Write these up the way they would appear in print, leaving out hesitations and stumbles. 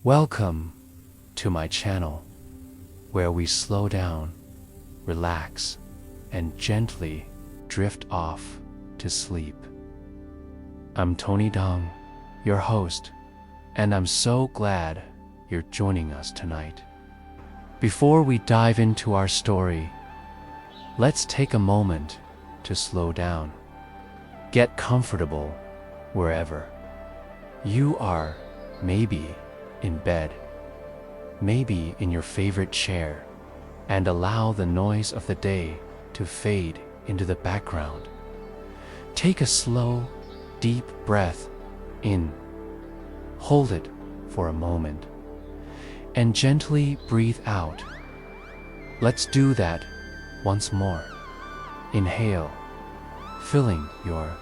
Welcome to my channel, where we slow down, relax, and gently drift off to sleep. I'm Tony Dong, your host, and I'm so glad you're joining us tonight. Before we dive into our story, let's take a moment to slow down. Get comfortable wherever you are, maybe in bed, maybe in your favorite chair, and allow the noise of the day to fade into the background. Take a slow, deep breath in, hold it for a moment, and gently breathe out. Let's do that once more. Inhale, filling your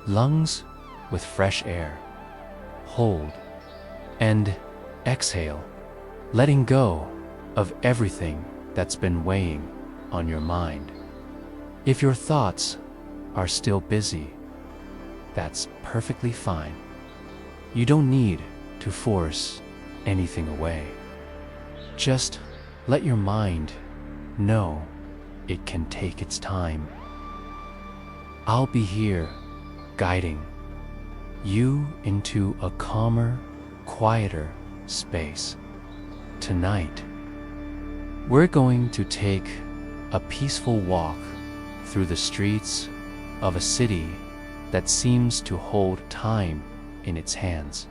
lungs with fresh air. Hold, and exhale, letting go of everything that's been weighing on your mind. If your thoughts are still busy, that's perfectly fine. You don't need to force anything away. Just let your mind know it can take its time. I'll be here guiding you into a calmer, quieter space. Tonight, we're going to take a peaceful walk through the streets of a city that seems to hold time in its hands,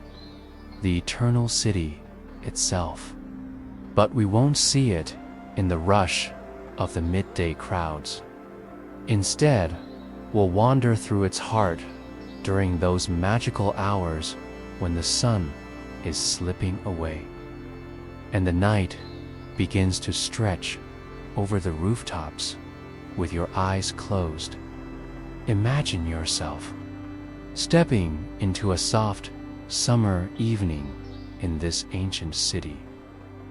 the eternal city itself. But we won't see it in the rush of the midday crowds. Instead, we'll wander through its heart during those magical hours when the sun is slipping away and the night begins to stretch over the rooftops with your eyes closed. Imagine yourself stepping into a soft summer evening in this ancient city.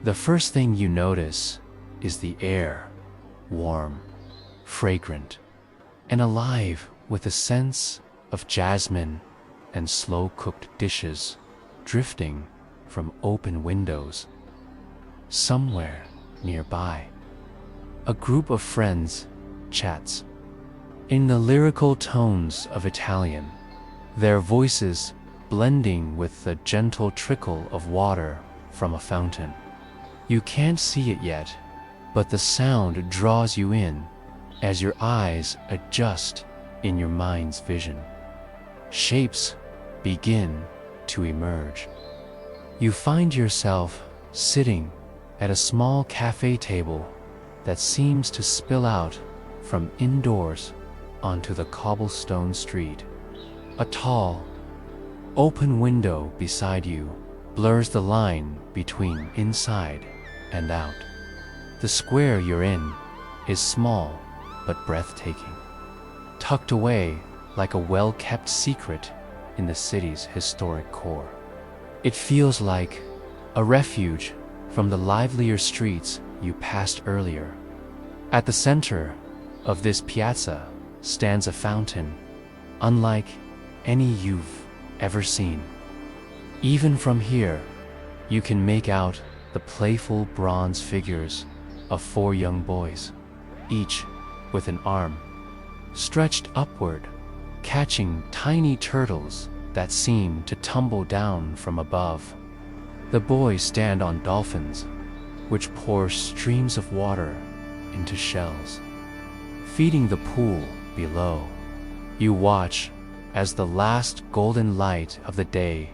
The first thing you notice is the air, warm, fragrant, and alive with a sense of jasmine and slow-cooked dishes drifting from open windows. Somewhere nearby, a group of friends chats in the lyrical tones of Italian, their voices blending with the gentle trickle of water from a fountain. You can't see it yet, but the sound draws you in as your eyes adjust in your mind's vision. Shapes begin to emerge. You find yourself sitting at a small cafe table that seems to spill out from indoors onto the cobblestone street. A tall, open window beside you blurs the line between inside and out. The square you're in is small but breathtaking, tucked away like a well-kept secret in the city's historic core. It feels like a refuge from the livelier streets you passed earlier. At the center of this piazza stands a fountain, unlike any you've ever seen. Even from here, you can make out the playful bronze figures of 4 young boys, each with an arm stretched upward, catching tiny turtles that seem to tumble down from above. The boys stand on dolphins, which pour streams of water into shells, feeding the pool below. You watch as the last golden light of the day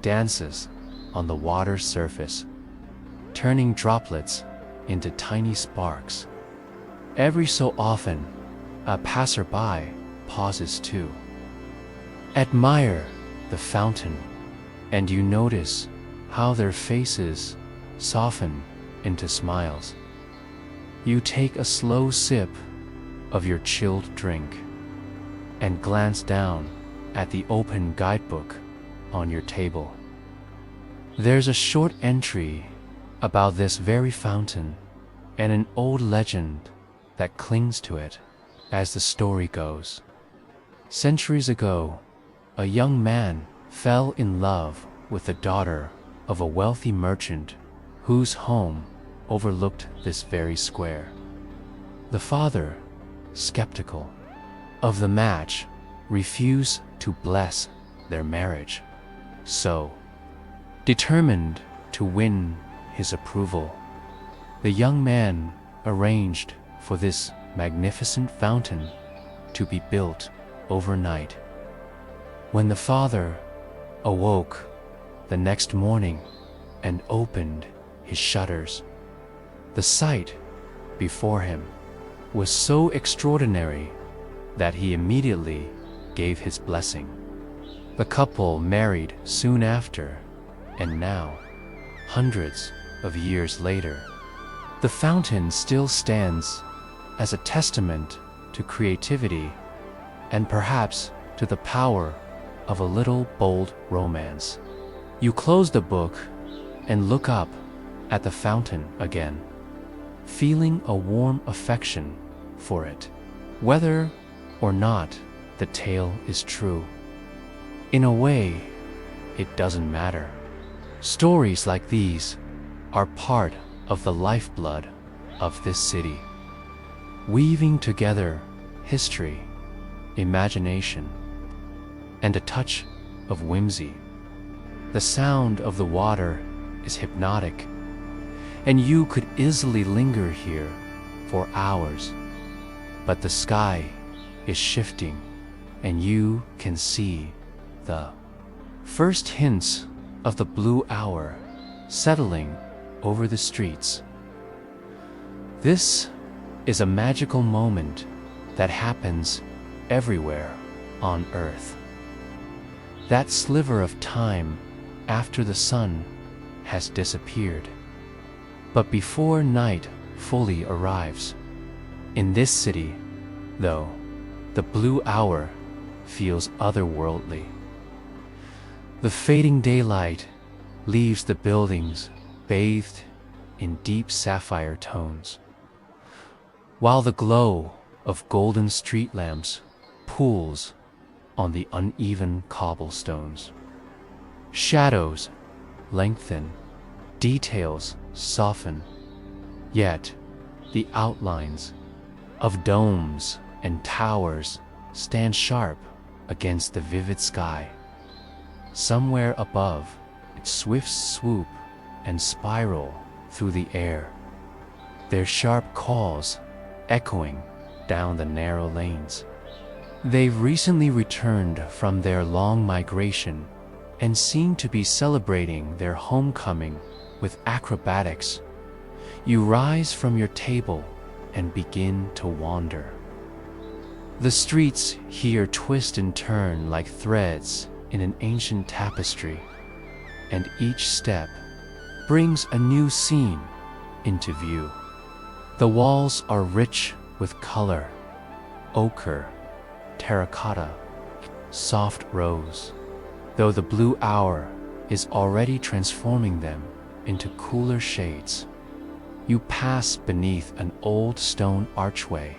dances on the water's surface, turning droplets into tiny sparks. Every so often, a passerby pauses too. Admire the fountain, and you notice how their faces soften into smiles. You take a slow sip of your chilled drink and glance down at the open guidebook on your table. There's a short entry about this very fountain and an old legend that clings to it as the story goes. Centuries ago, a young man fell in love with the daughter of a wealthy merchant whose home overlooked this very square. The father, skeptical of the match, refused to bless their marriage. So, determined to win his approval, the young man arranged for this magnificent fountain to be built overnight. When the father awoke the next morning and opened his shutters, the sight before him was so extraordinary that he immediately gave his blessing. The couple married soon after, and now, hundreds of years later, the fountain still stands as a testament to creativity and perhaps to the power of a little bold romance. You close the book and look up at the fountain again, feeling a warm affection for it, whether or not the tale is true. In a way, it doesn't matter. Stories like these are part of the lifeblood of this city, weaving together history, imagination, and a touch of whimsy. The sound of the water is hypnotic, and you could easily linger here for hours. But the sky is shifting, and you can see the first hints of the blue hour settling over the streets. This is a magical moment that happens everywhere on Earth. That sliver of time after the sun has disappeared, but before night fully arrives. In this city, though, the blue hour feels otherworldly. The fading daylight leaves the buildings bathed in deep sapphire tones, while the glow of golden street lamps pools on the uneven cobblestones. Shadows lengthen, details soften, yet the outlines of domes and towers stand sharp against the vivid sky. Somewhere above, its swift swoop and spiral through the air, their sharp calls echoing down the narrow lanes. They've recently returned from their long migration and seem to be celebrating their homecoming with acrobatics. You rise from your table and begin to wander. The streets here twist and turn like threads in an ancient tapestry, and each step brings a new scene into view. The walls are rich with color: ochre, terracotta, soft rose, though the blue hour is already transforming them into cooler shades. You pass beneath an old stone archway,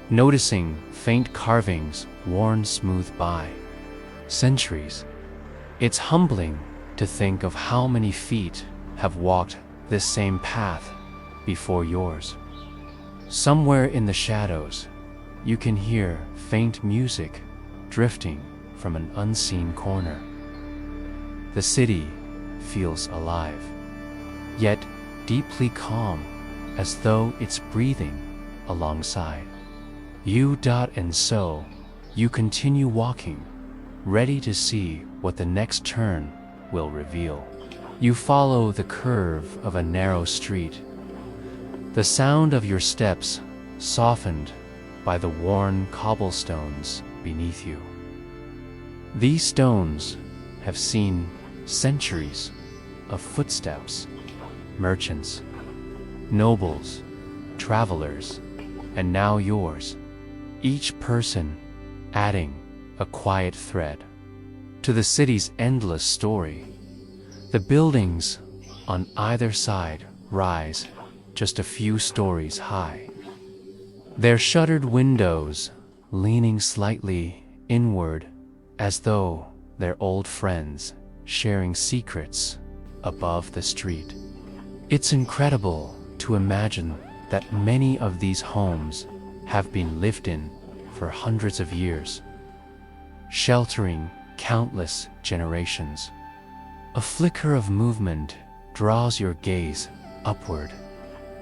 noticing faint carvings worn smooth by centuries. It's humbling to think of how many feet have walked this same path before yours. Somewhere in the shadows, you can hear faint music drifting from an unseen corner. The city feels alive, yet deeply calm, as though it's breathing alongside. And so, you continue walking, ready to see what the next turn will reveal. You follow the curve of a narrow street, the sound of your steps softened by the worn cobblestones beneath you. These stones have seen centuries of footsteps, merchants, nobles, travelers, and now yours, each person adding a quiet thread to the city's endless story. The buildings on either side rise just a few stories high, their shuttered windows leaning slightly inward as though they're old friends sharing secrets above the street. It's incredible to imagine that many of these homes have been lived in for hundreds of years, sheltering countless generations. A flicker of movement draws your gaze upward.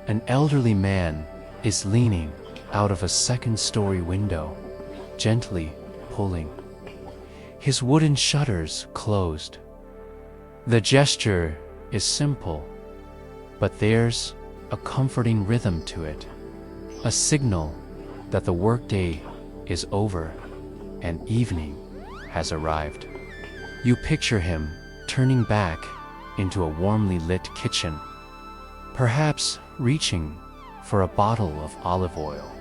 An elderly man is leaning out of a second-story window, gently pulling. His wooden shutters closed. The gesture is simple, but there's a comforting rhythm to it, a signal that the workday is over and evening has arrived. You picture him turning back into a warmly lit kitchen, perhaps reaching for a bottle of olive oil,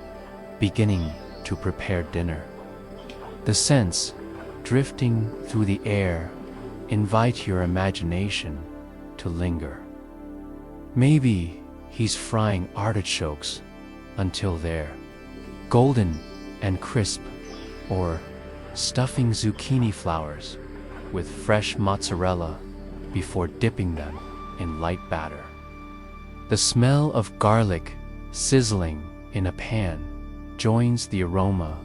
beginning to prepare dinner. The scents drifting through the air invite your imagination to linger. Maybe he's frying artichokes until they're golden and crisp, or stuffing zucchini flowers with fresh mozzarella before dipping them in light batter. The smell of garlic sizzling in a pan joins the aroma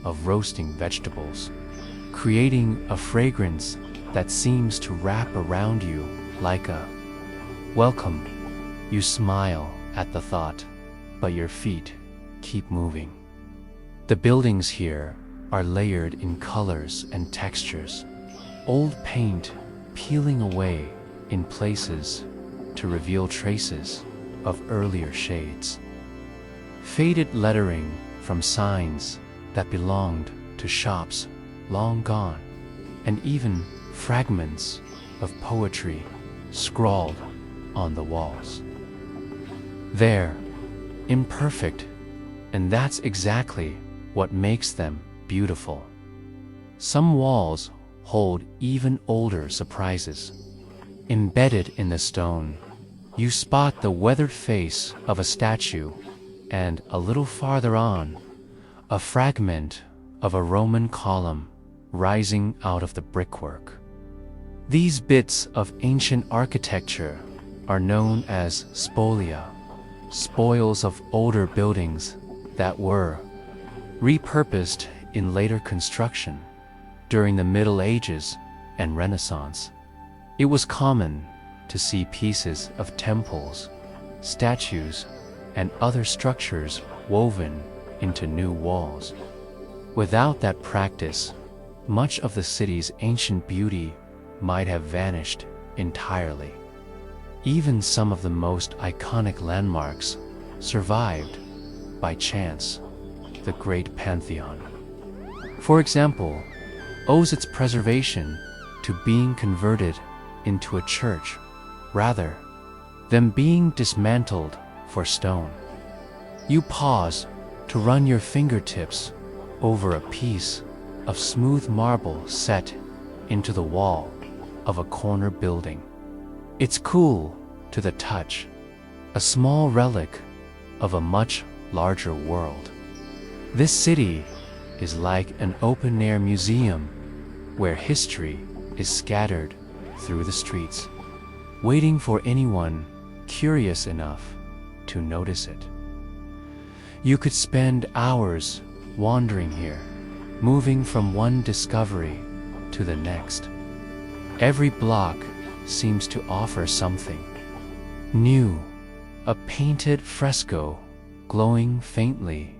of roasting vegetables, creating a fragrance that seems to wrap around you like a welcome. You smile at the thought, but your feet keep moving. The buildings here are layered in colors and textures, old paint peeling away in places to reveal traces of earlier shades. Faded lettering from signs that belonged to shops long gone, and even fragments of poetry scrawled on the walls. They're imperfect, and that's exactly what makes them beautiful. Some walls hold even older surprises. Embedded in the stone, you spot the weathered face of a statue, and a little farther on, a fragment of a Roman column rising out of the brickwork. These bits of ancient architecture are known as spolia, spoils of older buildings that were repurposed in later construction during the Middle Ages and Renaissance. It was common to see pieces of temples, statues, and other structures woven into new walls. Without that practice, much of the city's ancient beauty might have vanished entirely. Even some of the most iconic landmarks survived by chance. The Great Pantheon, for example, owes its preservation to being converted into a church rather than being dismantled for stone. You pause to run your fingertips over a piece of smooth marble set into the wall of a corner building. It's cool to the touch, a small relic of a much larger world. This city is like an open-air museum where history is scattered through the streets, waiting for anyone curious enough to notice it. You could spend hours wandering here, moving from one discovery to the next. Every block seems to offer something new, a painted fresco glowing faintly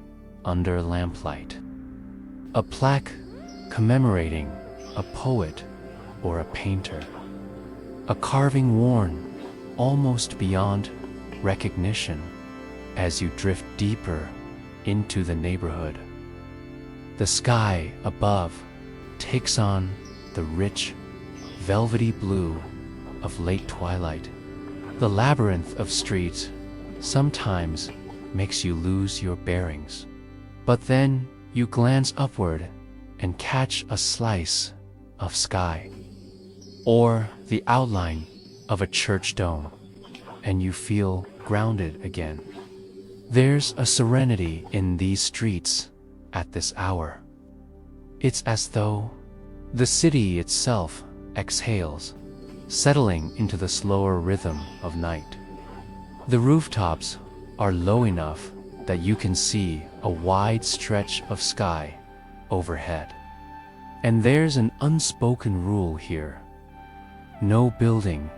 under lamplight, a plaque commemorating a poet or a painter, a carving worn almost beyond recognition as you drift deeper into the neighborhood. The sky above takes on the rich, velvety blue of late twilight. The labyrinth of streets sometimes makes you lose your bearings, but then you glance upward and catch a slice of sky, or the outline of a church dome, and you feel grounded again. There's a serenity in these streets at this hour. It's as though the city itself exhales, settling into the slower rhythm of night. The rooftops are low enough that you can see a wide stretch of sky overhead. And there's an unspoken rule here. No building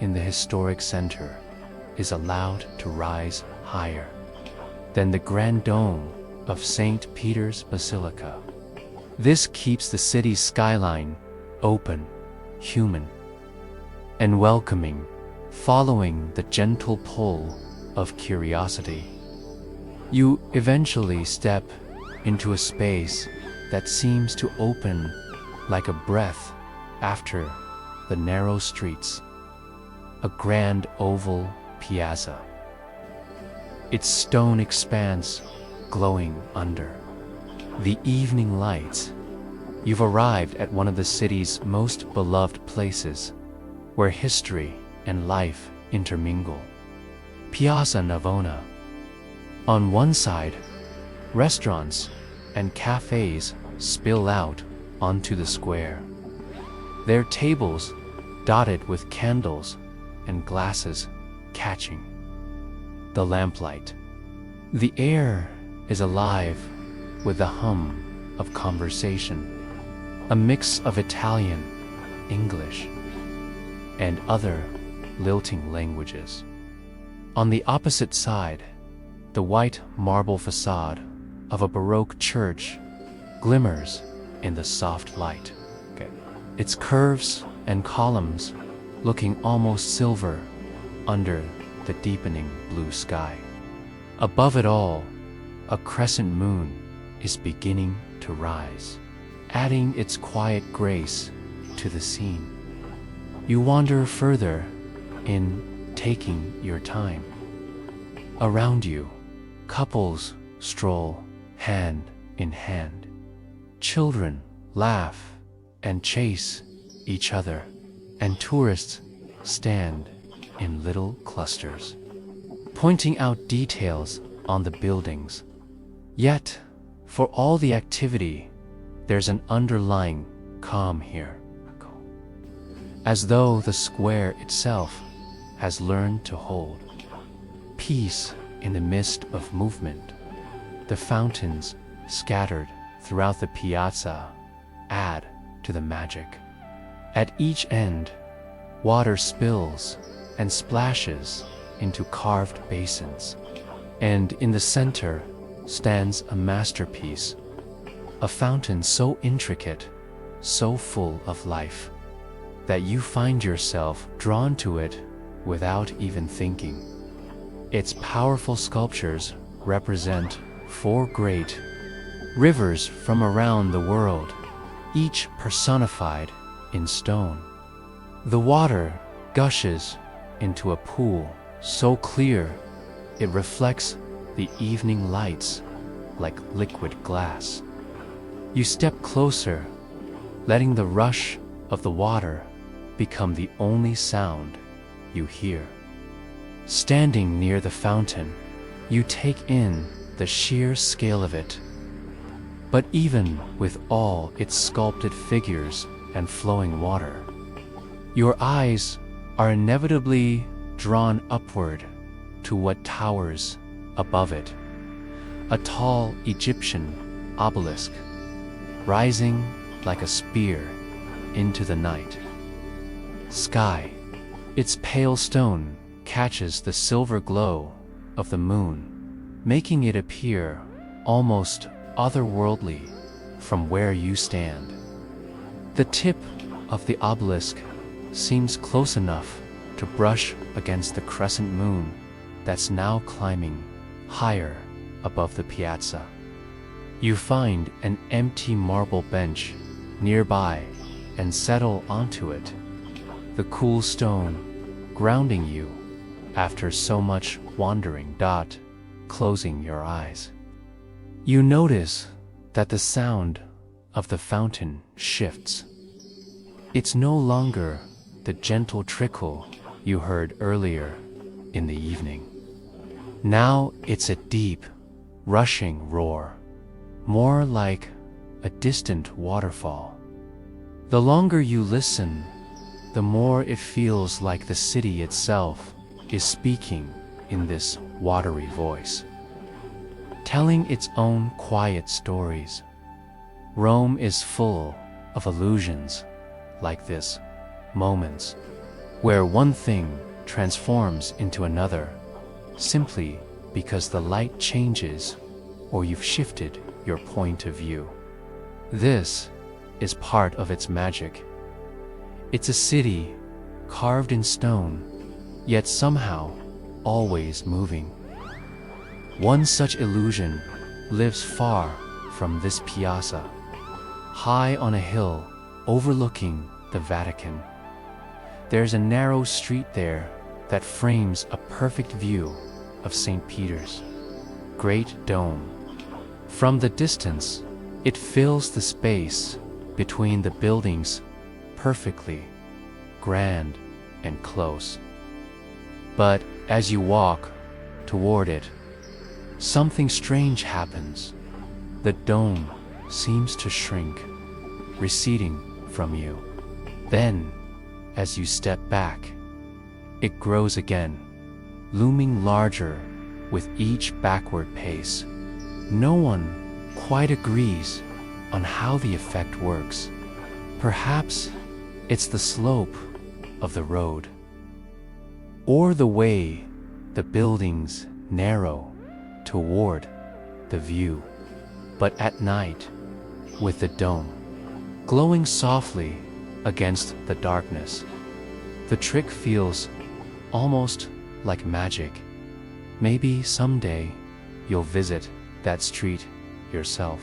in the historic center is allowed to rise higher than the grand dome of St. Peter's Basilica. This keeps the city's skyline open, human, and welcoming, following the gentle pull of curiosity. You eventually step into a space that seems to open like a breath after the narrow streets, a grand oval piazza, its stone expanse glowing under the evening lights. You've arrived at one of the city's most beloved places, where history and life intermingle. Piazza Navona. On one side, restaurants and cafes spill out onto the square, their tables dotted with candles and glasses catching the lamplight. The air is alive with the hum of conversation, a mix of Italian, English, and other lilting languages. On the opposite side, the white marble facade of a Baroque church glimmers in the soft light, its curves and columns looking almost silver under the deepening blue sky. Above it all, a crescent moon is beginning to rise, adding its quiet grace to the scene. You wander further in, taking your time. Around you, couples stroll hand in hand. Children laugh and chase each other, and tourists stand in little clusters, pointing out details on the buildings. Yet, for all the activity, there's an underlying calm here, as though the square itself has learned to hold peace in the midst of movement. The fountains scattered throughout the piazza add to the magic. At each end, water spills and splashes into carved basins, and in the center stands a masterpiece, a fountain so intricate, so full of life, that you find yourself drawn to it without even thinking. Its powerful sculptures represent 4 great rivers from around the world, each personified in stone. The water gushes into a pool so clear it reflects the evening lights like liquid glass. You step closer, letting the rush of the water become the only sound you hear. Standing near the fountain, you take in the sheer scale of it. But even with all its sculpted figures and flowing water, your eyes are inevitably drawn upward to what towers above it, a tall Egyptian obelisk rising like a spear into the night sky. Its pale stone catches the silver glow of the moon, making it appear almost otherworldly from where you stand. The tip of the obelisk seems close enough to brush against the crescent moon that's now climbing higher above the piazza. You find an empty marble bench nearby and settle onto it, the cool stone grounding you after so much wandering. Closing your eyes, you notice that the sound of the fountain shifts. It's no longer the gentle trickle you heard earlier in the evening. Now it's a deep, rushing roar, more like a distant waterfall. The longer you listen, the more it feels like the city itself is speaking in this watery voice, telling its own quiet stories. Rome is full of illusions like this, moments where one thing transforms into another simply because the light changes or you've shifted your point of view. This is part of its magic. It's a city carved in stone, yet somehow always moving. One such illusion lives far from this piazza, high on a hill overlooking the Vatican. There's a narrow street there that frames a perfect view of St. Peter's great dome. From the distance, it fills the space between the buildings perfectly, grand and close. But as you walk toward it, something strange happens. The dome seems to shrink, receding from you. Then, as you step back, it grows again, looming larger with each backward pace. No one quite agrees on how the effect works. Perhaps it's the slope of the road, or the way the buildings narrow toward the view. But at night, with the dome glowing softly against the darkness, the trick feels almost like magic. Maybe someday you'll visit that street yourself.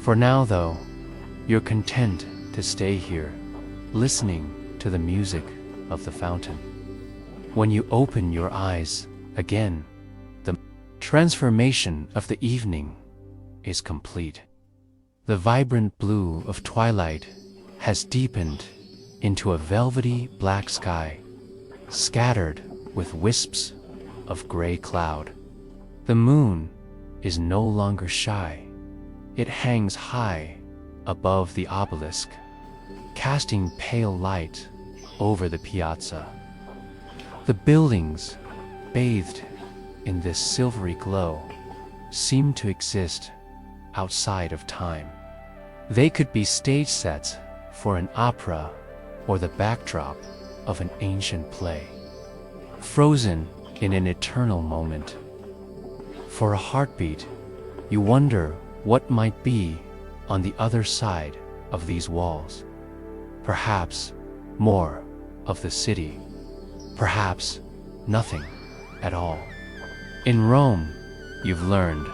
For now, though, you're content to stay here, listening to the music of the fountain. When you open your eyes again, the transformation of the evening is complete. The vibrant blue of twilight has deepened into a velvety black sky, scattered with wisps of gray cloud. The moon is no longer shy. It hangs high above the obelisk, casting pale light over the piazza. The buildings, bathed in this silvery glow, seem to exist outside of time. They could be stage sets for an opera or the backdrop of an ancient play, frozen in an eternal moment. For a heartbeat, you wonder what might be on the other side of these walls. Perhaps more of the city, perhaps nothing at all. In Rome, you've learned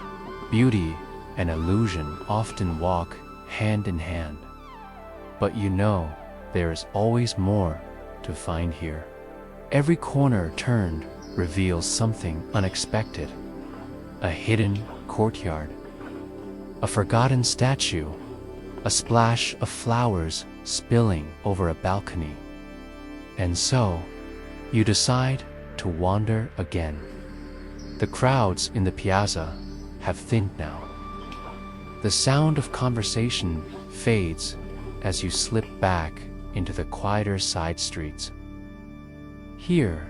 beauty and illusion often walk hand in hand. But you know there is always more to find here. Every corner turned reveals something unexpected. A hidden courtyard, a forgotten statue, a splash of flowers spilling over a balcony. And so, you decide to wander again. The crowds in the piazza have thinned now. The sound of conversation fades as you slip back into the quieter side streets. Here,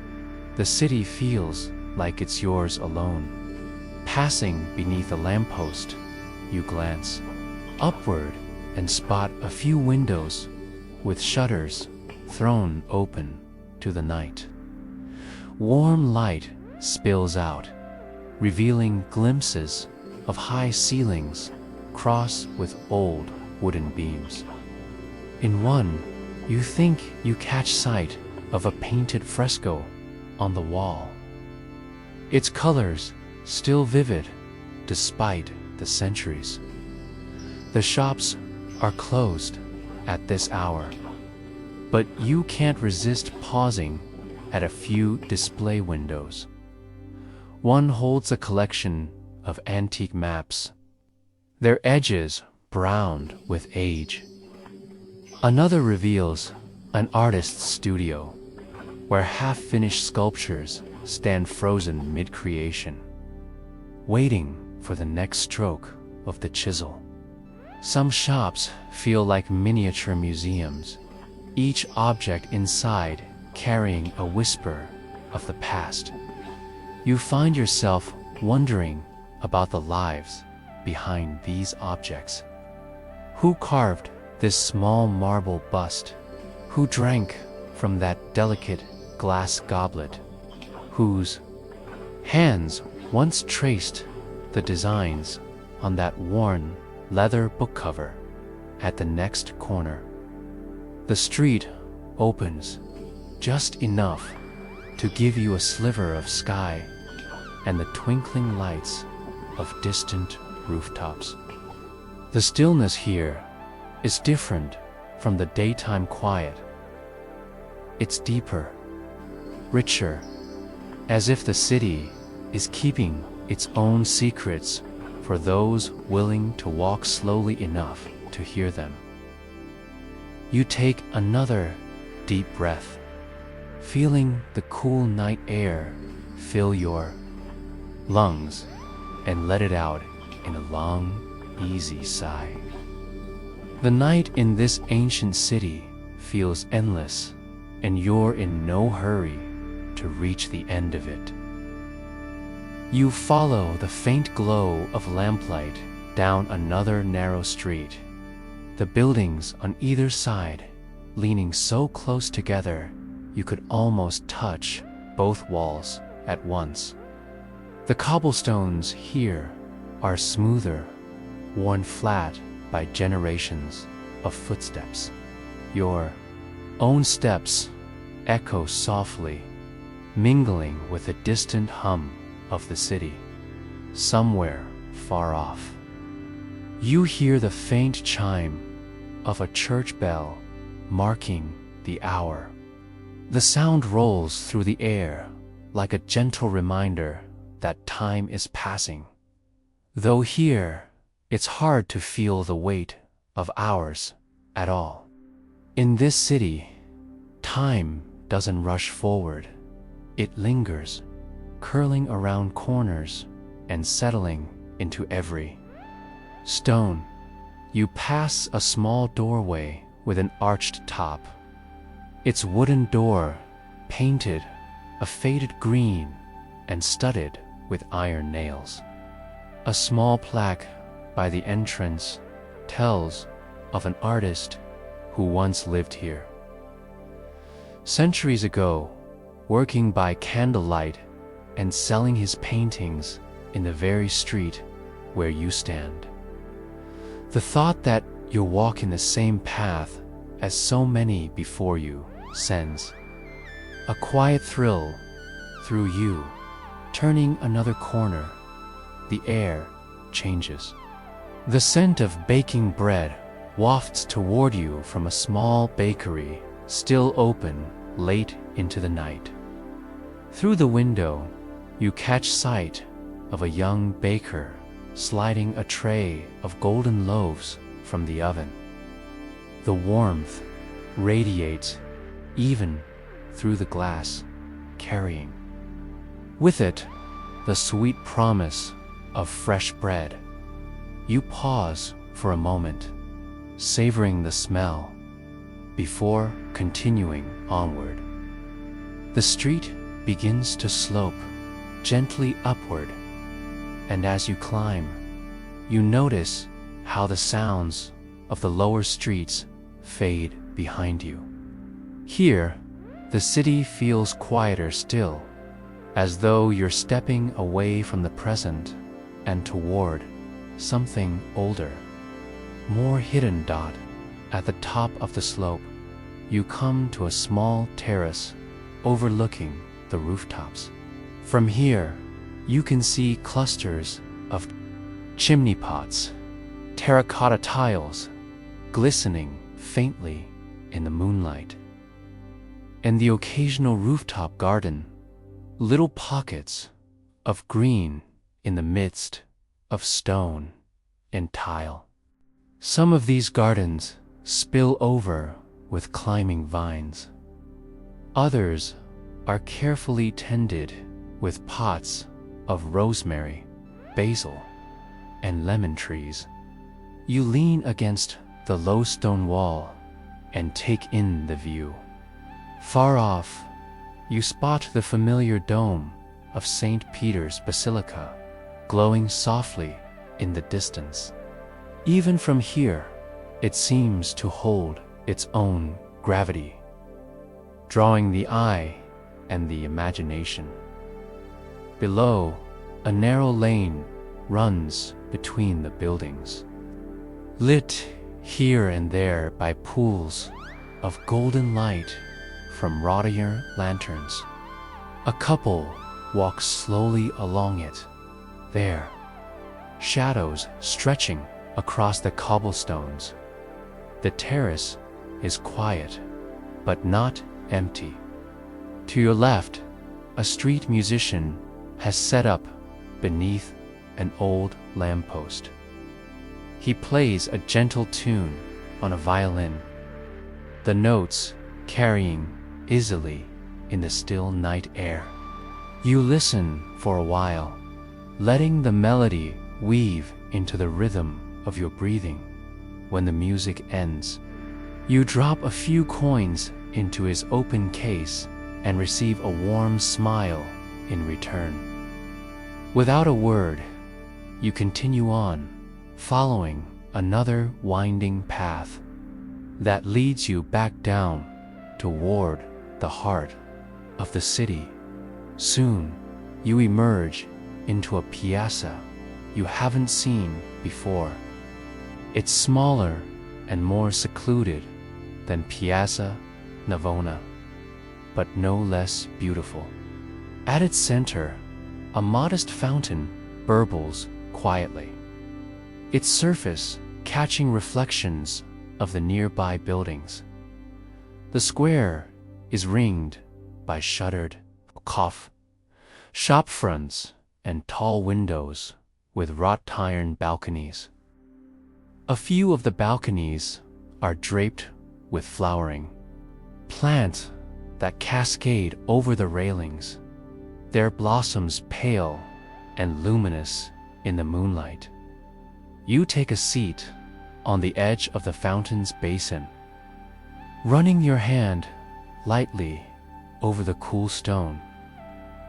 the city feels like it's yours alone. Passing beneath a lamppost, you glance upward and spot a few windows with shutters thrown open to the night. Warm light spills out, revealing glimpses of high ceilings crossed with old wooden beams. In one, you think you catch sight of a painted fresco on the wall, its colors still vivid despite the centuries. The shops are closed at this hour, but you can't resist pausing at a few display windows. One holds a collection of antique maps, their edges browned with age. Another reveals an artist's studio, where half-finished sculptures stand frozen mid-creation, waiting for the next stroke of the chisel. Some shops feel like miniature museums, each object inside carrying a whisper of the past. You find yourself wondering about the lives behind these objects. Who carved this small marble bust? Who drank from that delicate glass goblet? Whose hands once traced the designs on that worn leather book cover at the next corner? The street opens just enough to give you a sliver of sky and the twinkling lights of distant rooftops. The stillness here is different from the daytime quiet. It's deeper, richer, as if the city is keeping its own secrets for those willing to walk slowly enough to hear them. You take another deep breath, feeling the cool night air fill your lungs, and let it out in a long, easy sigh. The night in this ancient city feels endless, and you're in no hurry to reach the end of it. You follow the faint glow of lamplight down another narrow street, the buildings on either side leaning so close together you could almost touch both walls at once. The cobblestones here are smoother, worn flat by generations of footsteps. Your own steps echo softly, mingling with the distant hum of the city. Somewhere far off, you hear the faint chime of a church bell marking the hour. The sound rolls through the air like a gentle reminder that time is passing. Though here, it's hard to feel the weight of hours at all. In this city, time doesn't rush forward. It lingers, curling around corners and settling into every stone. You pass a small doorway with an arched top. Its wooden door painted a faded green and studded with iron nails. A small plaque by the entrance tells of an artist who once lived here. Centuries ago, working by candlelight and selling his paintings in the very street where you stand. The thought that you'll walk in the same path as so many before you sends a quiet thrill through you. Turning another corner, the air changes. The scent of baking bread wafts toward you from a small bakery still open late into the night. Through the window, you catch sight of a young baker sliding a tray of golden loaves from the oven. The warmth radiates even through the glass, carrying with it the sweet promise of fresh bread. You pause for a moment, savoring the smell, before continuing onward. The street begins to slope gently upward, and as you climb, you notice how the sounds of the lower streets fade behind you. Here, the city feels quieter still, as though you're stepping away from the present and toward something older, more hidden. At the top of the slope, you come to a small terrace overlooking the rooftops. From here, you can see clusters of chimney pots, terracotta tiles glistening faintly in the moonlight, and the occasional rooftop garden, little pockets of green in the midst of stone and tile. Some of these gardens spill over with climbing vines. Others are carefully tended with pots of rosemary, basil, and lemon trees. You lean against the low stone wall and take in the view. Far off, you spot the familiar dome of St. Peter's Basilica, glowing softly in the distance. Even from here, it seems to hold its own gravity, drawing the eye and the imagination. Below, a narrow lane runs between the buildings, lit here and there by pools of golden light from rodier lanterns. A couple walks slowly along it, there, shadows stretching across the cobblestones. The terrace is quiet, but not empty. To your left, a street musician has set up beneath an old lamppost. He plays a gentle tune on a violin, the notes carrying easily in the still night air. You listen for a while, letting the melody weave into the rhythm of your breathing. When the music ends, you drop a few coins into his open case and receive a warm smile in return. Without a word, you continue on, following another winding path that leads you back down toward the heart of the city. Soon, you emerge into a piazza you haven't seen before. It's smaller and more secluded than Piazza Navona, but no less beautiful. At its center, a modest fountain burbles quietly, its surface catching reflections of the nearby buildings. The square is ringed by shuttered shop fronts and tall windows with wrought iron balconies. A few of the balconies are draped with flowering plants that cascade over the railings, their blossoms pale and luminous in the moonlight. You take a seat on the edge of the fountain's basin, running your hand lightly over the cool stone.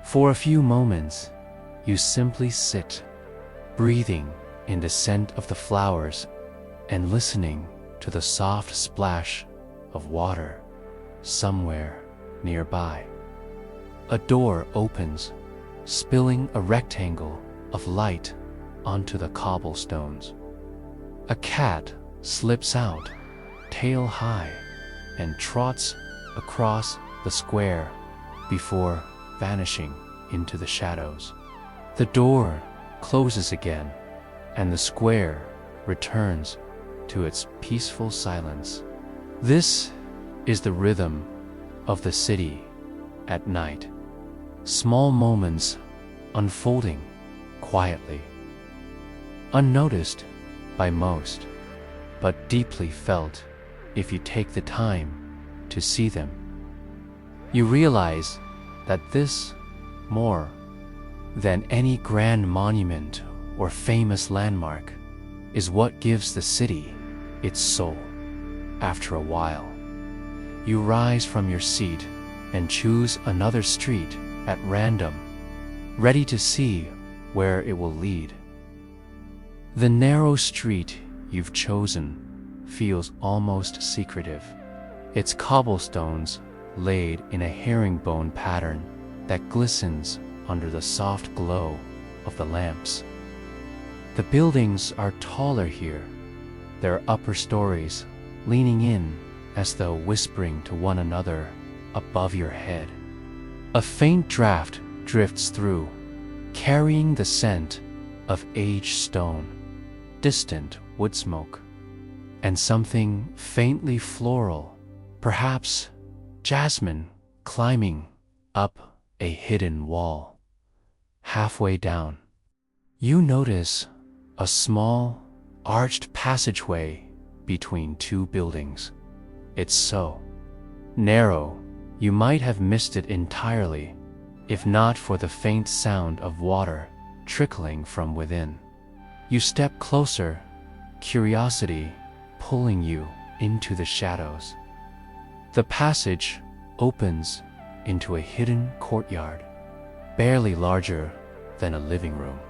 For a few moments, you simply sit, breathing in the scent of the flowers and listening to the soft splash of water somewhere nearby. A door opens, spilling a rectangle of light onto the cobblestones. A cat slips out, tail high, and trots across the square before vanishing into the shadows. The door closes again, and the square returns to its peaceful silence. This is the rhythm of the city at night. Small moments unfolding quietly, unnoticed by most, but deeply felt if you take the time to see them. You realize that this, more than any grand monument or famous landmark, is what gives the city its soul. After a while, you rise from your seat and choose another street at random, ready to see where it will lead. The narrow street you've chosen feels almost secretive, its cobblestones laid in a herringbone pattern that glistens under the soft glow of the lamps. The buildings are taller here, their upper stories leaning in as though whispering to one another above your head. A faint draft drifts through, carrying the scent of aged stone, distant wood smoke, and something faintly floral, perhaps jasmine climbing up a hidden wall. Halfway down, you notice a small, arched passageway between two buildings. It's so narrow, you might have missed it entirely, if not for the faint sound of water trickling from within. You step closer, curiosity pulling you into the shadows. The passage opens into a hidden courtyard, barely larger than a living room.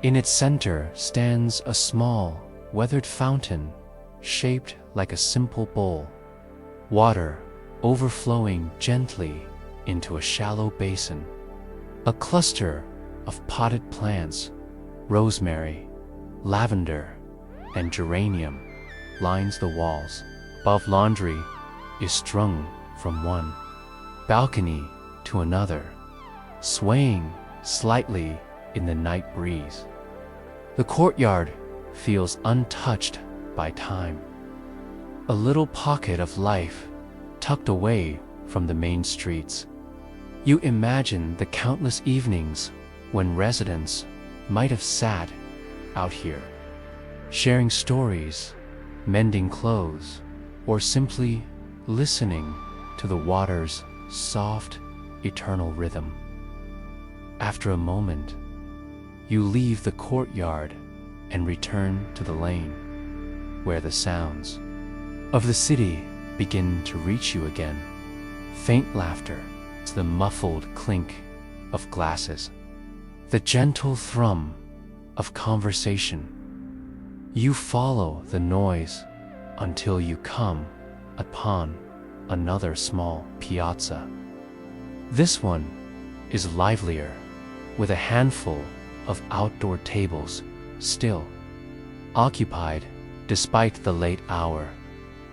In its center stands a small, weathered fountain shaped like a simple bowl, water overflowing gently into a shallow basin. A cluster of potted plants, rosemary, lavender, and geranium, lines the walls. Above, laundry is strung from one balcony to another, swaying slightly in the night breeze. The courtyard feels untouched by time, a little pocket of life tucked away from the main streets. You imagine the countless evenings when residents might have sat out here, sharing stories, mending clothes, or simply listening to the water's soft, eternal rhythm. After a moment, you leave the courtyard and return to the lane, where the sounds of the city begin to reach you again. Faint laughter, the muffled clink of glasses, the gentle thrum of conversation. You follow the noise until you come upon another small piazza. This one is livelier, with a handful of outdoor tables still occupied despite the late hour.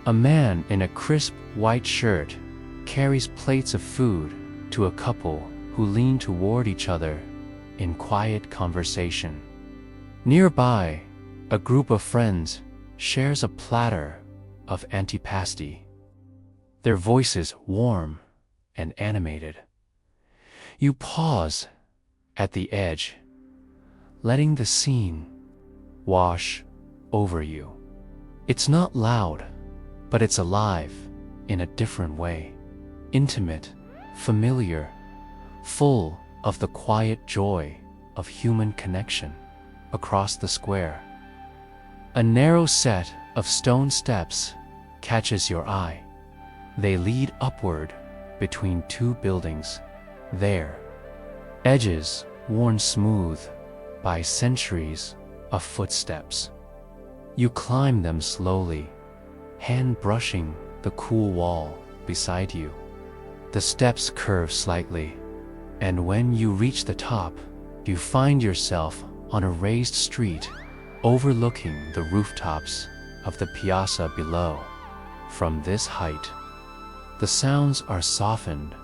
A man in a crisp white shirt carries plates of food to a couple who lean toward each other in quiet conversation. Nearby, a group of friends shares a platter of antipasti, their voices warm and animated. You pause at the edge, letting the scene wash over you. It's not loud, but it's alive in a different way. Intimate, familiar, full of the quiet joy of human connection. Across the square, a narrow set of stone steps catches your eye. They lead upward between two buildings, their edges worn smooth by centuries of footsteps. You climb them slowly, hand brushing the cool wall beside you. The steps curve slightly, and when you reach the top, you find yourself on a raised street overlooking the rooftops of the piazza below. From this height, the sounds are softened,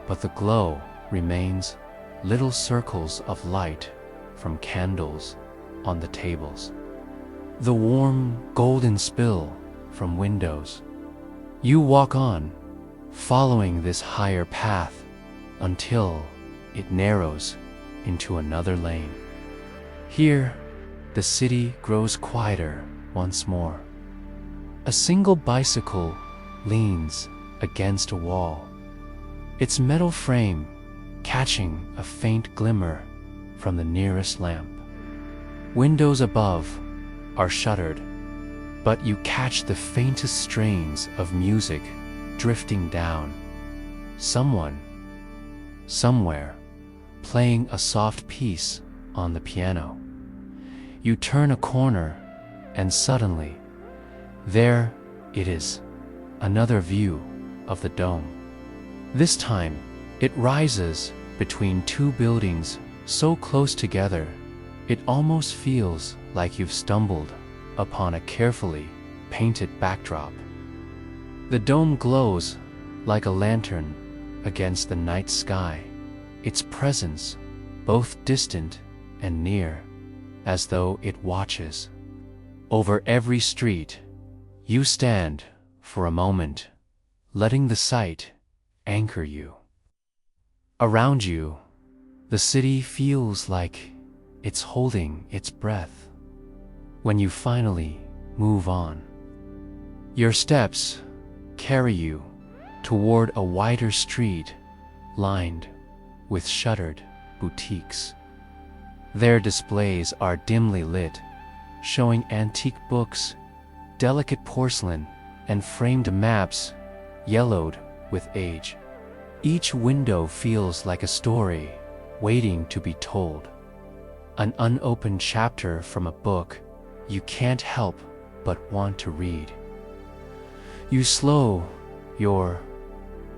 but the glow remains, little circles of light from candles on the tables. The warm golden spill from windows. You walk on, following this higher path until it narrows into another lane. Here, the city grows quieter once more. A single bicycle leans against a wall, its metal frame catching a faint glimmer from the nearest lamp. Windows above are shuttered, but you catch the faintest strains of music drifting down. Someone, somewhere, playing a soft piece on the piano. You turn a corner, and suddenly, there it is, another view of the dome. This time, it rises between two buildings so close together, it almost feels like you've stumbled upon a carefully painted backdrop. The dome glows like a lantern against the night sky, its presence both distant and near, as though it watches. Over every street, you stand for a moment, letting the sight anchor you. Around you, the city feels like it's holding its breath. When you finally move on, your steps carry you toward a wider street lined with shuttered boutiques. Their displays are dimly lit, showing antique books, delicate porcelain, and framed maps yellowed with age. Each window feels like a story waiting to be told. An unopened chapter from a book you can't help but want to read. You slow your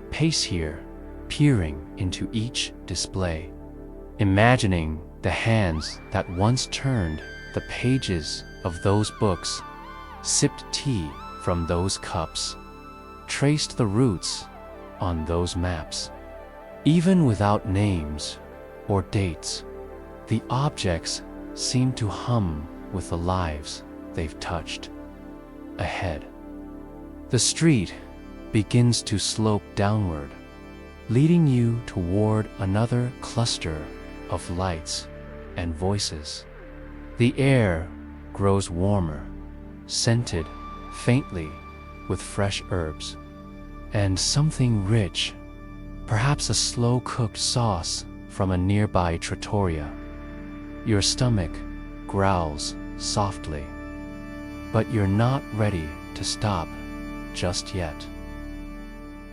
pace here, peering into each display, imagining the hands that once turned the pages of those books, sipped tea from those cups, traced the routes on those maps. Even without names or dates, the objects seem to hum with the lives they've touched. Ahead, the street begins to slope downward, leading you toward another cluster of lights and voices. The air grows warmer, scented faintly with fresh herbs, and something rich, perhaps a slow-cooked sauce from a nearby trattoria. Your stomach growls softly, but you're not ready to stop just yet.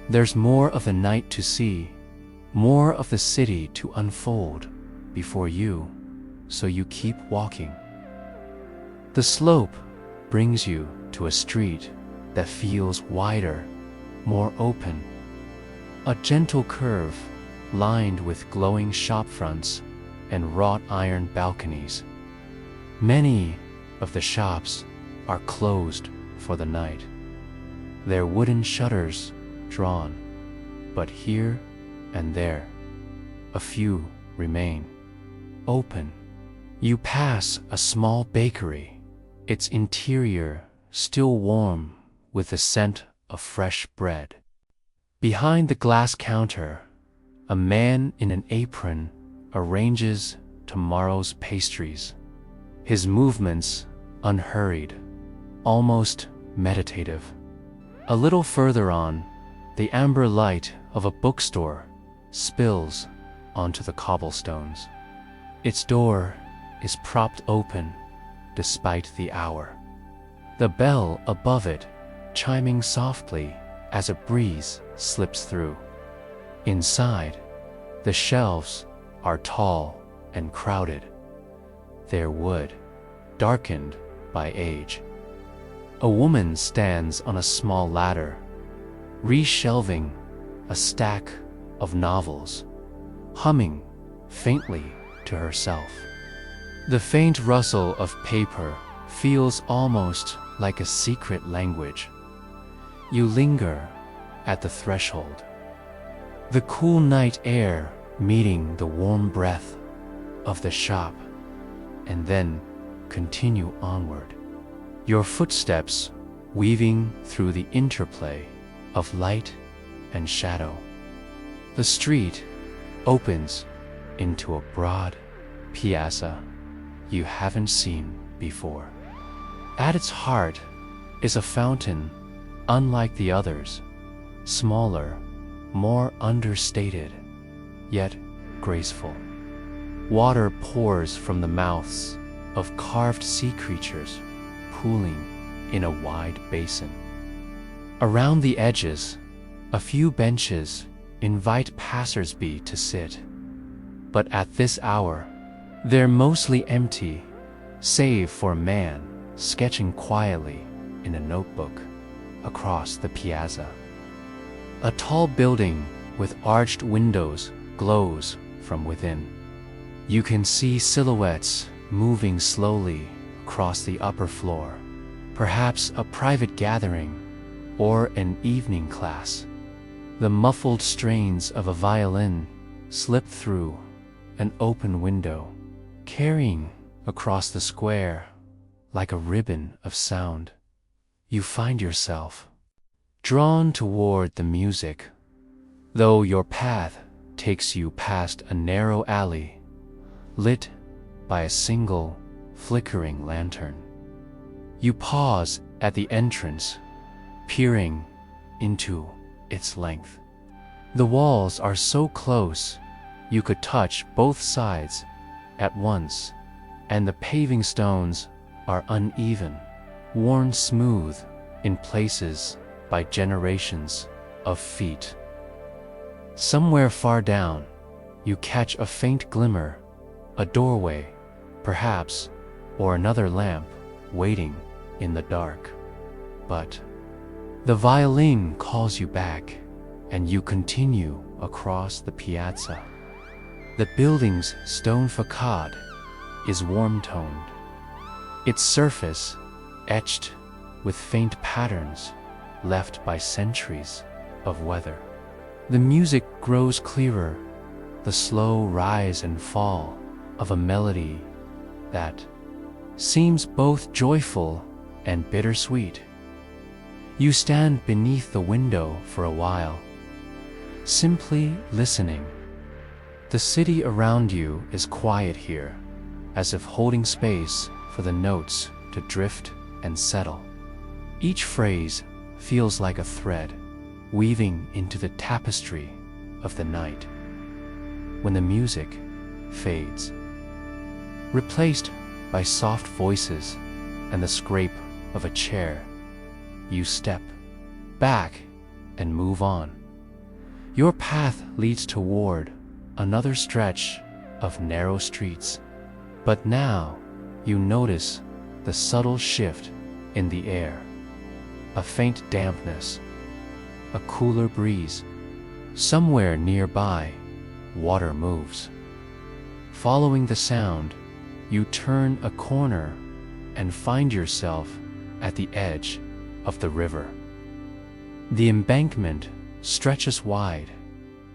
There's more of the night to see, more of the city to unfold before you, so you keep walking. The slope brings you to a street that feels wider, more open. A gentle curve lined with glowing shopfronts and wrought iron balconies. Many of the shops are closed for the night, their wooden shutters drawn, but here and there, a few remain open. You pass a small bakery, its interior still warm with the scent of fresh bread. Behind the glass counter, a man in an apron arranges tomorrow's pastries, his movements unhurried, almost meditative. A little further on, the amber light of a bookstore spills onto the cobblestones. Its door is propped open despite the hour, the bell above it chiming softly as a breeze slips through. Inside, the shelves are tall and crowded, their wood darkened by age. A woman stands on a small ladder, reshelving a stack of novels, humming faintly to herself. The faint rustle of paper feels almost like a secret language. You linger at the threshold, the cool night air meeting the warm breath of the shop, and then continue onward, your footsteps weaving through the interplay of light and shadow. The street opens into a broad piazza you haven't seen before. At its heart is a fountain unlike the others, smaller, more understated, yet graceful. Water pours from the mouths of carved sea creatures, pooling in a wide basin. Around the edges, a few benches invite passers-by to sit, but at this hour, they're mostly empty, save for a man sketching quietly in a notebook across the piazza. A tall building with arched windows glows from within. You can see silhouettes moving slowly across the upper floor, perhaps a private gathering or an evening class. The muffled strains of a violin slip through an open window, carrying across the square like a ribbon of sound. You find yourself drawn toward the music, though your path takes you past a narrow alley lit by a single flickering lantern. You pause at the entrance, peering into its length. The walls are so close you could touch both sides at once, and the paving stones are uneven, worn smooth in places by generations of feet. Somewhere far down, you catch a faint glimmer, a doorway, perhaps, or another lamp waiting in the dark. But the violin calls you back, and you continue across the piazza. The building's stone facade is warm-toned, its surface etched with faint patterns left by centuries of weather. The music grows clearer, the slow rise and fall of a melody that seems both joyful and bittersweet. You stand beneath the window for a while, simply listening. The city around you is quiet here, as if holding space for the notes to drift and settle. Each phrase feels like a thread, weaving into the tapestry of the night. When the music fades, replaced by soft voices and the scrape of a chair, you step back and move on. Your path leads toward another stretch of narrow streets, but now you notice the subtle shift in the air. A faint dampness, a cooler breeze. Somewhere nearby, water moves. Following the sound, you turn a corner and find yourself at the edge of the river. The embankment stretches wide,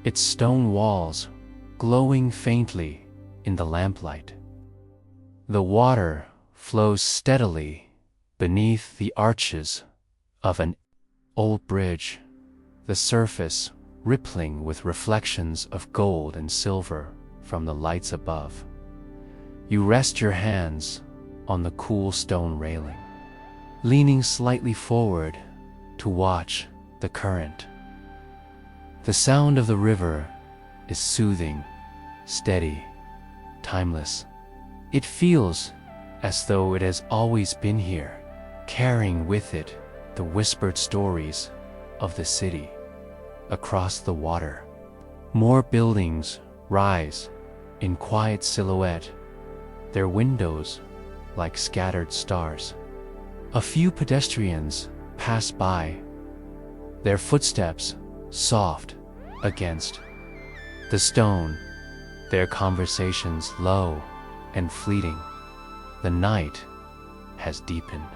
its stone walls glowing faintly in the lamplight. The water flows steadily beneath the arches of an old bridge, the surface rippling with reflections of gold and silver from the lights above. You rest your hands on the cool stone railing, leaning slightly forward to watch the current. The sound of the river is soothing, steady, timeless. It feels as though it has always been here, carrying with it the whispered stories of the city. Across the water, more buildings rise in quiet silhouette, their windows like scattered stars. A few pedestrians pass by, their footsteps soft against the stone, their conversations low and fleeting. The night has deepened,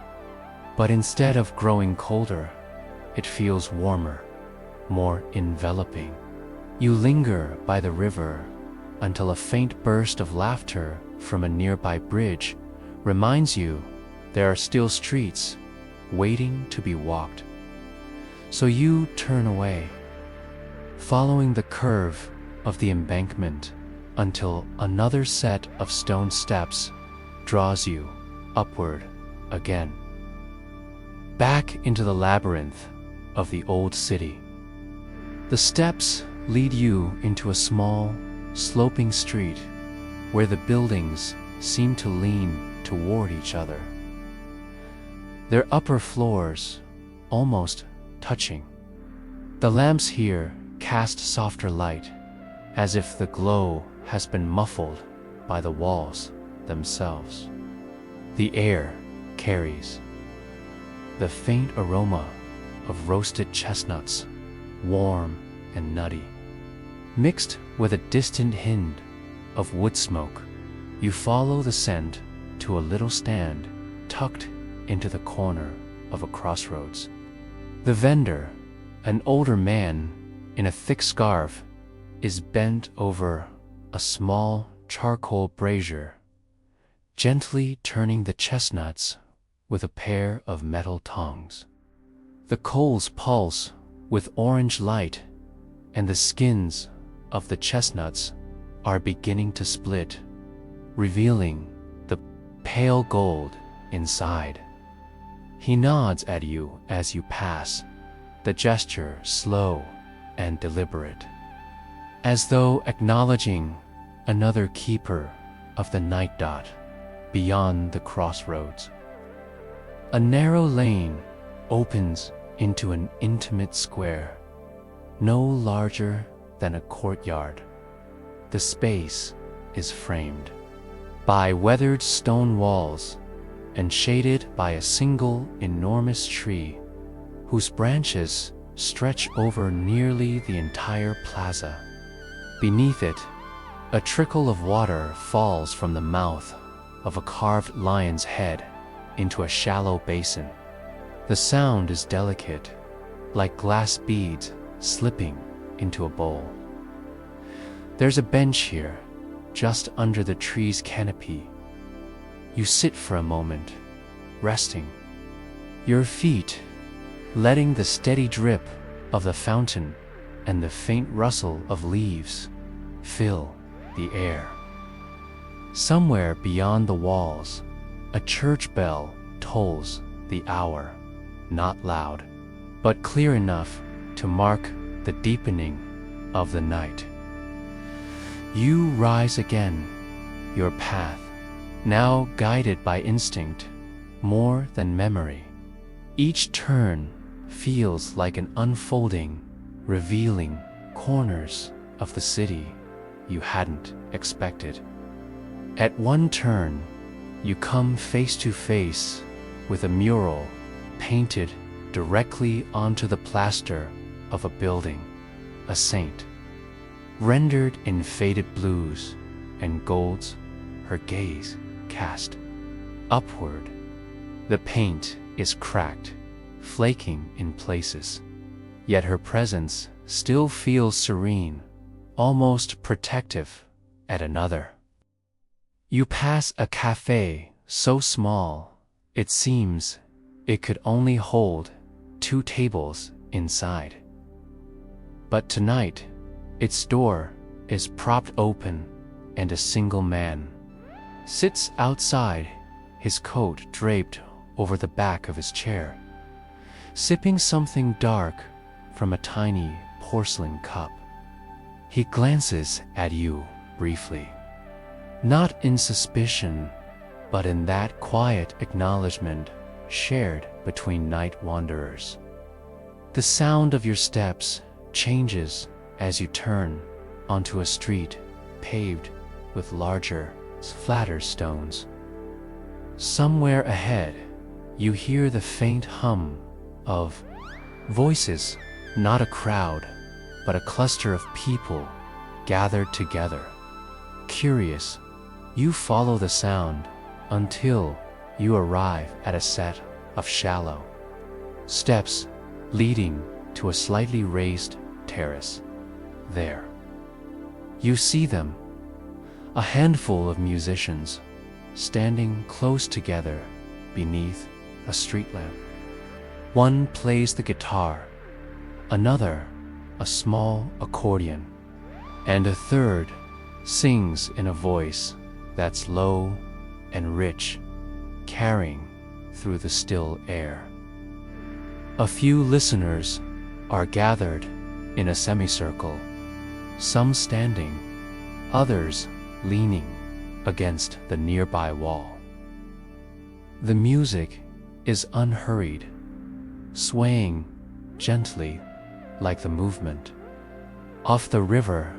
but instead of growing colder, it feels warmer, more enveloping. You linger by the river until a faint burst of laughter from a nearby bridge reminds you there are still streets waiting to be walked. So you turn away, following the curve of the embankment until another set of stone steps draws you upward again, back into the labyrinth of the old city. The steps lead you into a small, sloping street where the buildings seem to lean toward each other, their upper floors almost touching. The lamps here cast softer light, as if the glow has been muffled by the walls themselves. The air carries the faint aroma of roasted chestnuts, warm and nutty, mixed with a distant hint of wood smoke. You follow the scent to a little stand tucked into the corner of a crossroads. The vendor, an older man in a thick scarf, is bent over a small charcoal brazier, gently turning the chestnuts with a pair of metal tongs. The coals pulse with orange light, and the skins of the chestnuts are beginning to split, revealing the pale gold inside. He nods at you as you pass, the gesture slow and deliberate, as though acknowledging another keeper of the night dot beyond the crossroads. A narrow lane opens into an intimate square, no larger than a courtyard. The space is framed by weathered stone walls and shaded by a single enormous tree whose branches stretch over nearly the entire plaza. Beneath it, a trickle of water falls from the mouth of a carved lion's head into a shallow basin. The sound is delicate, like glass beads slipping into a bowl. There's a bench here, just under the tree's canopy. You sit for a moment, resting, your feet letting the steady drip of the fountain and the faint rustle of leaves fill the air. Somewhere beyond the walls, a church bell tolls the hour, not loud, but clear enough to mark the deepening of the night. You rise again, your path, now guided by instinct more than memory. Each turn feels like an unfolding, revealing corners of the city you hadn't expected. At one turn, you come face to face with a mural painted directly onto the plaster of a building, a saint. Rendered in faded blues and golds, her gaze cast upward. The paint is cracked, flaking in places, yet her presence still feels serene, almost protective at another. You pass a cafe so small, it seems it could only hold 2 tables inside. But tonight, its door is propped open and a single man sits outside, his coat draped over the back of his chair, sipping something dark from a tiny porcelain cup. He glances at you briefly, not in suspicion, but in that quiet acknowledgement shared between night wanderers. The sound of your steps changes as you turn onto a street paved with larger, flatter stones. Somewhere ahead, you hear the faint hum of voices, not a crowd, but a cluster of people gathered together. Curious, you follow the sound until you arrive at a set of shallow steps leading to a slightly raised terrace. There, you see them, a handful of musicians standing close together beneath a street lamp. One plays the guitar, another a small accordion, and a third sings in a voice that's low and rich, carrying through the still air. A few listeners are gathered in a semicircle, some standing, others leaning against the nearby wall. The music is unhurried, swaying gently like the movement. Off the river,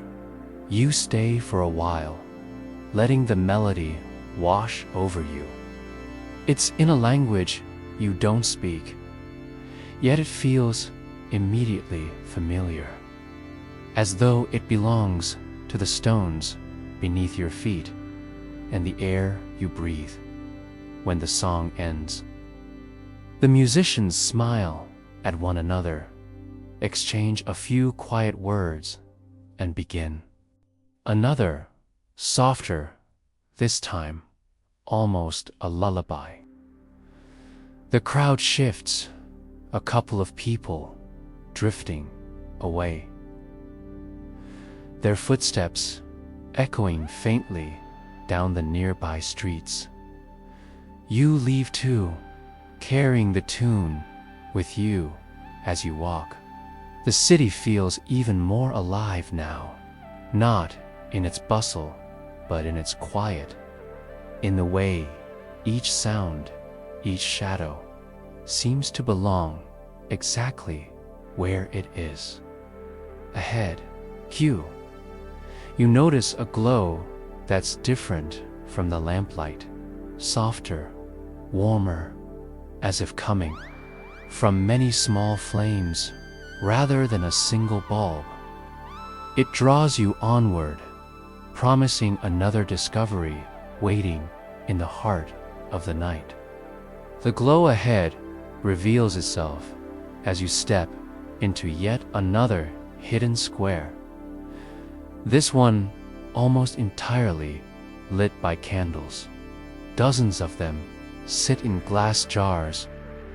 you stay for a while, letting the melody wash over you. It's in a language you don't speak, yet it feels immediately familiar, as though it belongs to the stones beneath your feet and the air you breathe when the song ends. The musicians smile at one another, exchange a few quiet words, and begin. Another, softer, this time almost a lullaby. The crowd shifts, a couple of people drifting away, their footsteps echoing faintly down the nearby streets. You leave too, carrying the tune with you as you walk. The city feels even more alive now, not in its bustle, but in its quiet, in the way each sound, each shadow seems to belong exactly where it is. ahead. You notice a glow that's different from the lamplight, softer, warmer, as if coming from many small flames rather than a single bulb. It draws you onward, promising another discovery waiting in the heart of the night. The glow ahead reveals itself as you step into yet another hidden square. This one almost entirely lit by candles. Dozens of them sit in glass jars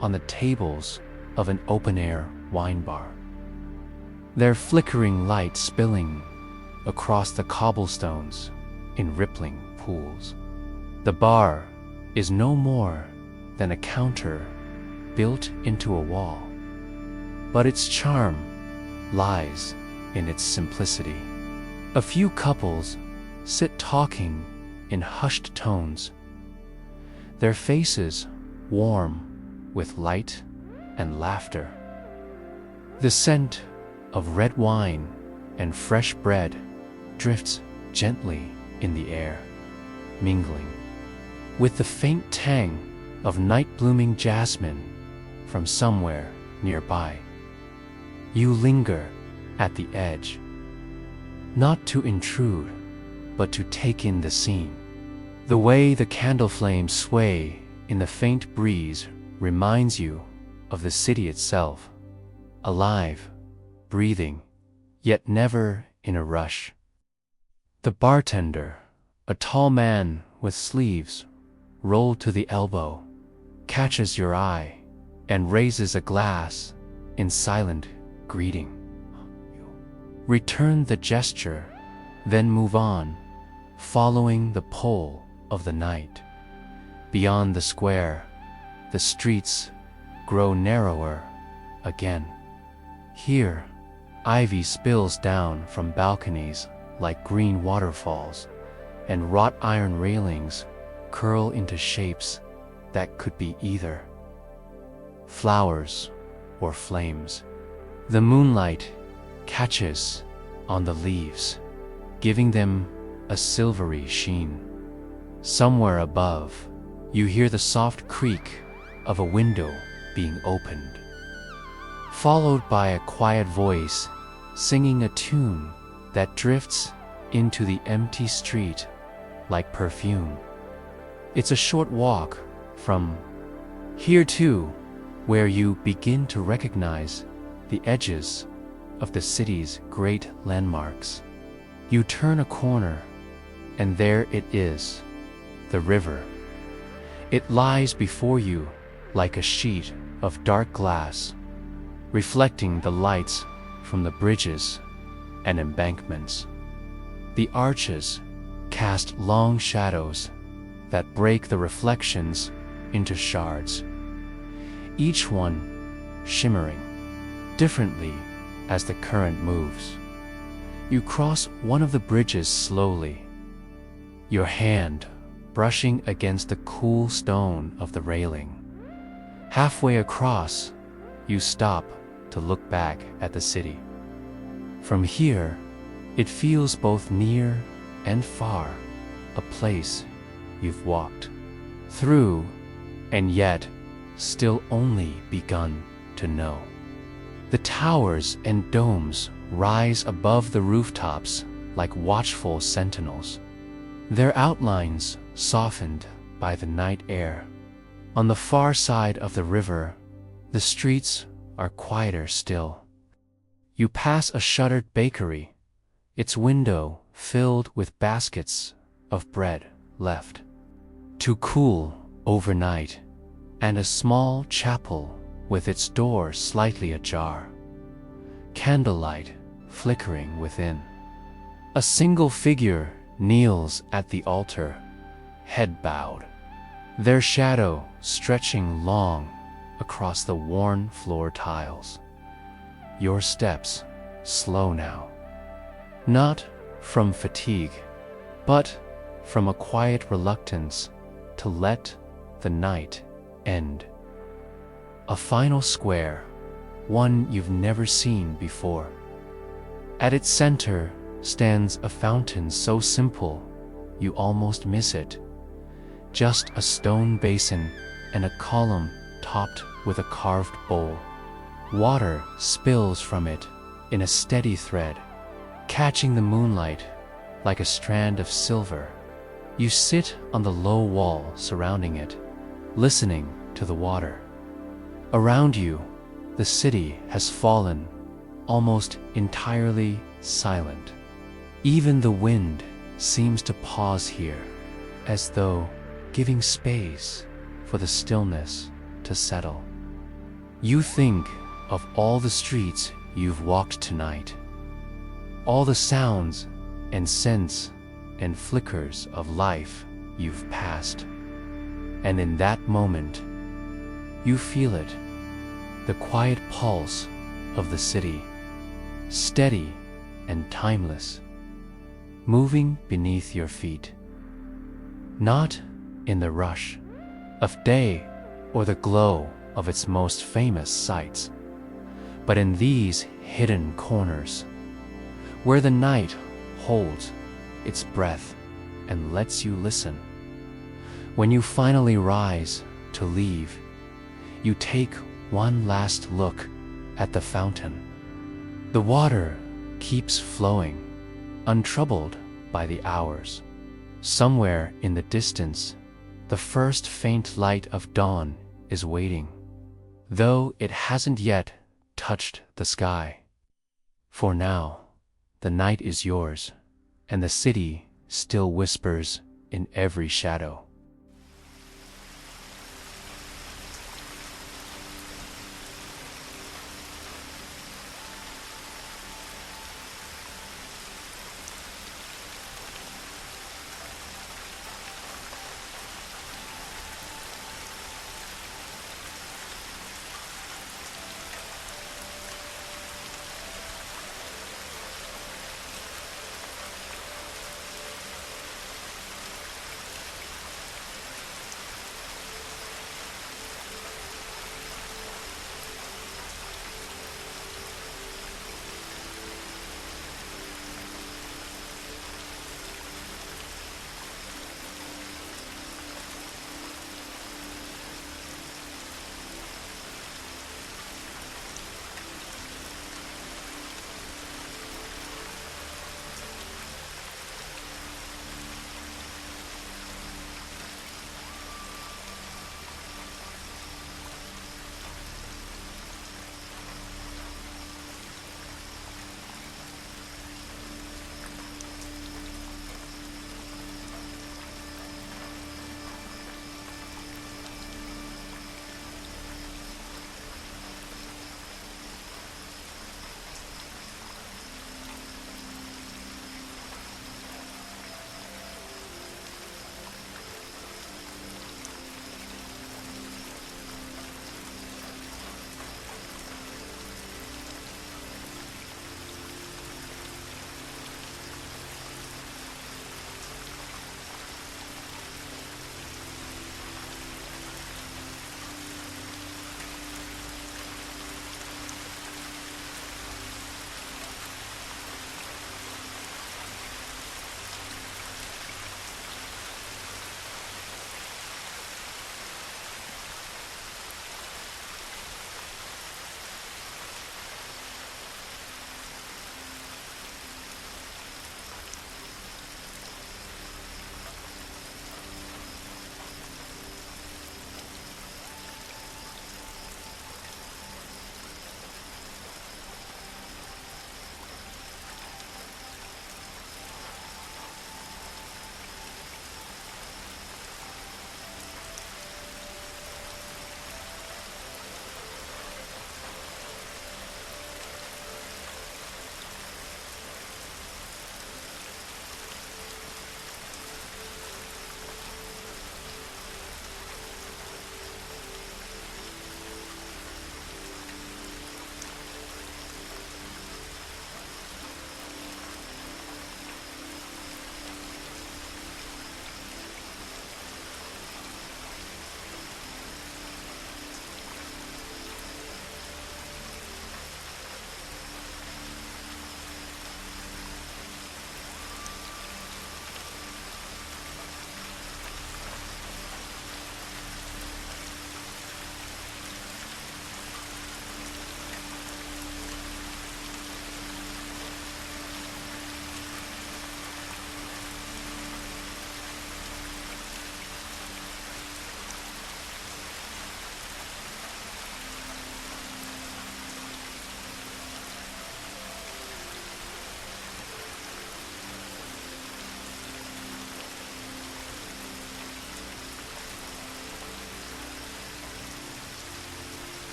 on the tables of an open-air wine bar, their flickering light spilling across the cobblestones in rippling pools. The bar is no more than a counter built into a wall, but its charm lies in its simplicity. A few couples sit talking in hushed tones, their faces warm with light and laughter. The scent of red wine and fresh bread drifts gently in the air, mingling with the faint tang of night-blooming jasmine from somewhere nearby. You linger at the edge, not to intrude, but to take in the scene. The way the candle flames sway in the faint breeze reminds you of the city itself, alive, breathing, yet never in a rush. The bartender, a tall man with sleeves rolled to the elbow, catches your eye and raises a glass in silent greeting. Return the gesture, then move on, following the pull of the night. Beyond the square, the streets grow narrower again. Here, ivy spills down from balconies like green waterfalls, and wrought iron railings curl into shapes that could be either flowers or flames. The moonlight catches on the leaves, giving them a silvery sheen. Somewhere above, you hear the soft creak of a window being opened, followed by a quiet voice singing a tune that drifts into the empty street like perfume. It's a short walk from here to where you begin to recognize the edges of the city's great landmarks. You turn a corner, and there it is, the river. It lies before you like a sheet of dark glass, reflecting the lights from the bridges and embankments. The arches cast long shadows that break the reflections into shards, each one shimmering differently as the current moves. You cross one of the bridges slowly, your hand brushing against the cool stone of the railing. Halfway across, you stop to look back at the city. From here, it feels both near and far, a place you've walked through and yet still only begun to know. The towers and domes rise above the rooftops like watchful sentinels, their outlines softened by the night air. On the far side of the river, the streets are quieter still. You pass a shuttered bakery, its window filled with baskets of bread left to cool overnight, and a small chapel with its door slightly ajar, candlelight flickering within. A single figure kneels at the altar, head bowed, their shadow stretching long across the worn floor tiles. Your steps slow now, not from fatigue, but from a quiet reluctance to let the night end. A final square, one you've never seen before. At its center stands a fountain so simple you almost miss it. Just a stone basin and a column topped with a carved bowl. Water spills from it in a steady thread, catching the moonlight like a strand of silver. You sit on the low wall surrounding it, listening to the water. Around you, the city has fallen, almost entirely silent. Even the wind seems to pause here, as though giving space for the stillness to settle. You think of all the streets you've walked tonight, all the sounds and scents and flickers of life you've passed. And in that moment, you feel it, the quiet pulse of the city, steady and timeless, moving beneath your feet. Not in the rush of day or the glow of its most famous sights, but in these hidden corners, where the night holds its breath and lets you listen. When you finally rise to leave, you take one last look at the fountain. The water keeps flowing, untroubled by the hours. Somewhere in the distance, the first faint light of dawn is waiting, though it hasn't yet touched the sky. For now, the night is yours, and the city still whispers in every shadow.